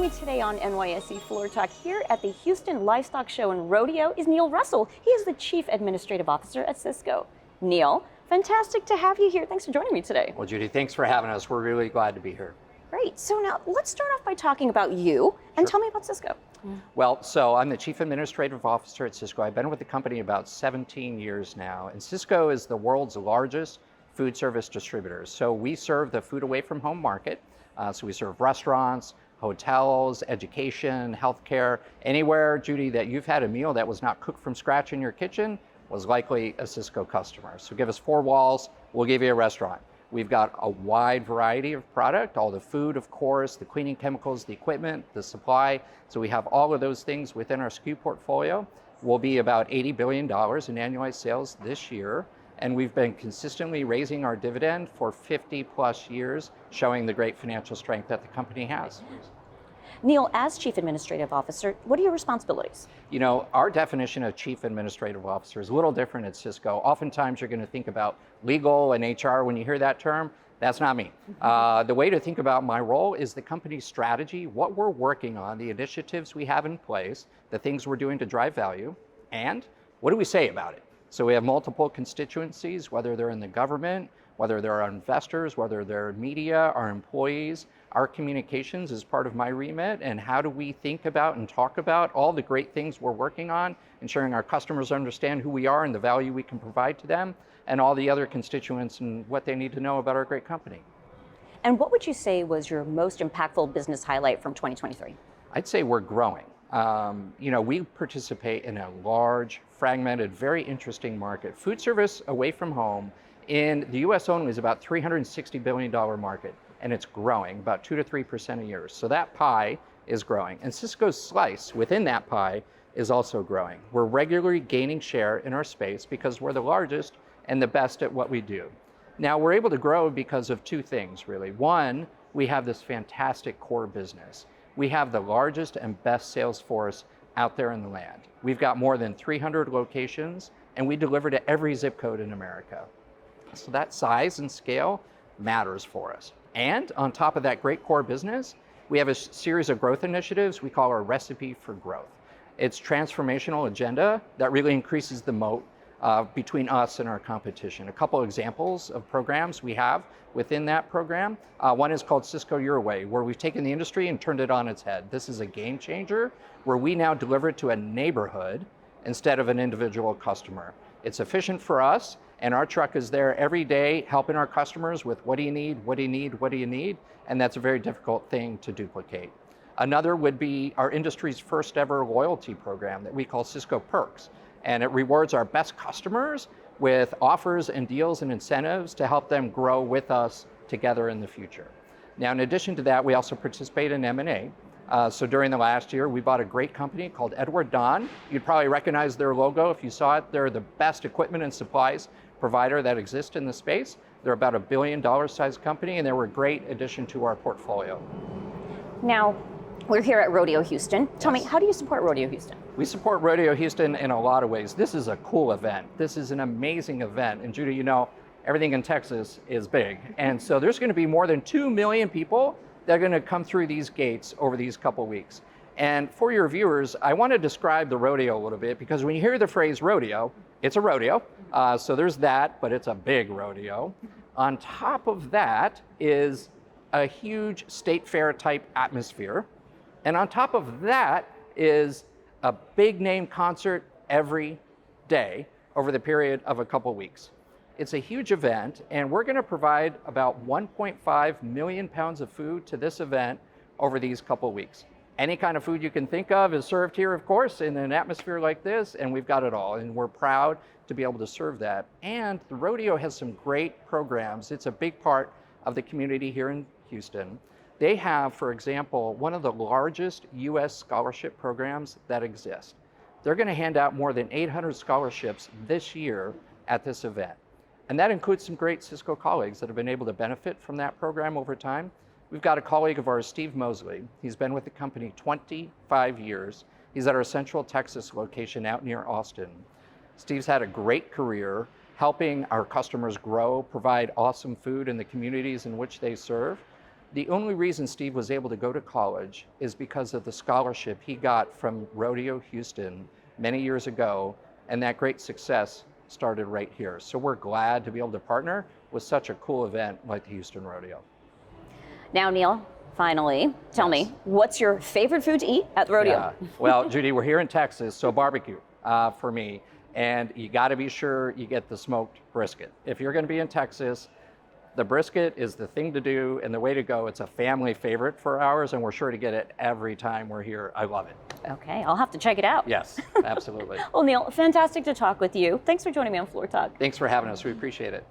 Joining me today on NYSE Floor Talk here at the Houston Livestock Show and Rodeo is Neil Russell. He is the Chief Administrative Officer at Sysco. Neil, fantastic to have you here. Thanks for joining me today. Well, Judy, thanks for having us. We're really glad to be here. Great. So now let's start off by talking about you and tell me about Sysco. Well, so I'm the Chief Administrative Officer at Sysco. I've been with the company about 17 years now, and Sysco is the world's largest food service distributor. So we serve the food away from home market. So we serve restaurants, hotels, education, healthcare, anywhere, Judy, that you've had a meal that was not cooked from scratch in your kitchen was likely a Sysco customer. So give us 4 walls, we'll give you a restaurant. We've got a wide variety of product, all the food, of course, the cleaning chemicals, the equipment, the supply. So we have all of those things within our SKU portfolio. We'll be about $80 billion in annualized sales this year. And we've been consistently raising our dividend for 50 plus years, showing the great financial strength that the company has. Neil, as Chief Administrative Officer, what are your responsibilities? You know, our definition of Chief Administrative Officer is a little different at Sysco. Oftentimes you're going to think about legal and HR when you hear that term. That's not me. The way to think about my role is the company's strategy, what we're working on, the initiatives we have in place, the things we're doing to drive value, and what do we say about it? So we have multiple constituencies, whether they're in the government, whether they're our investors, whether they're media, our employees. Our communications is part of my remit, and how do we think about and talk about all the great things we're working on, ensuring our customers understand who we are and the value we can provide to them, and all the other constituents and what they need to know about our great company. And what would you say was your most impactful business highlight from 2023? I'd say we're growing. You know, we participate in a large, fragmented, very interesting market. Food service away from home in the US only is about $360 billion market, and it's growing about 2 to 3% a year. So that pie is growing. And Sysco's slice within that pie is also growing. We're regularly gaining share in our space because we're the largest and the best at what we do. Now, we're able to grow because of 2 things, really. One, we have this fantastic core business. We have the largest and best sales force out there in the land. We've got more than 300 locations, and we deliver to every zip code in America. So that size and scale matters for us. And on top of that great core business, we have a series of growth initiatives we call our Recipe for Growth. It's transformational agenda that really increases the moat between us and our competition. A couple examples of programs we have within that program. One is called Sysco Your Way, where we've taken the industry and turned it on its head. This is a game changer where we now deliver it to a neighborhood instead of an individual customer. It's efficient for us, and our truck is there every day helping our customers with what do you need, what do you need, what do you need, and that's a very difficult thing to duplicate. Another would be our industry's first ever loyalty program that we call Sysco Perks, and it rewards our best customers with offers and deals and incentives to help them grow with us together in the future. Now, in addition to that, we also participate in M&A. So during the last year, we bought a great company called Edward Don. You'd probably recognize their logo if you saw it. They're the best equipment and supplies provider that exists in the space. They're about $1 billion sized company, and they were a great addition to our portfolio. Now, we're here at Rodeo Houston. Tell me, how do you support Rodeo Houston? We support Rodeo Houston in a lot of ways. This is a cool event. This is an amazing event. And Judy, you know, everything in Texas is big. And so there's going to be more than 2 million people that are going to come through these gates over these couple weeks. And for your viewers, I want to describe the rodeo a little bit, because when you hear the phrase rodeo, it's a rodeo. So there's that, but it's a big rodeo. On top of that is a huge state fair type atmosphere. And on top of that is a big name concert every day over the period of a couple weeks. It's a huge event, and we're going to provide about 1.5 million pounds of food to this event over these couple weeks. Any kind of food you can think of is served here, of course, in an atmosphere like this, and we've got it all, and we're proud to be able to serve that. And the rodeo has some great programs. It's a big part of the community here in Houston. They have, for example, one of the largest U.S. scholarship programs that exist. They're going to hand out more than 800 scholarships this year at this event. And that includes some great Sysco colleagues that have been able to benefit from that program over time. We've got a colleague of ours, Steve Mosley. He's been with the company 25 years. He's at our Central Texas location out near Austin. Steve's had a great career helping our customers grow, provide awesome food in the communities in which they serve. The only reason Steve was able to go to college is because of the scholarship he got from Rodeo Houston many years ago, and that great success started right here. So we're glad to be able to partner with such a cool event like the Houston Rodeo. Now, Neil, finally, tell me, what's your favorite food to eat at the rodeo? Yeah. Well, Judy, we're here in Texas, so barbecue for me. And you got to be sure you get the smoked brisket. If you're going to be in Texas, the brisket is the thing to do and the way to go. It's a family favorite for ours, and we're sure to get it every time we're here. I love it. Okay, I'll have to check it out. Yes, absolutely. Well, Neil, fantastic to talk with you. Thanks for joining me on Floor Talk. Thanks for having us. We appreciate it.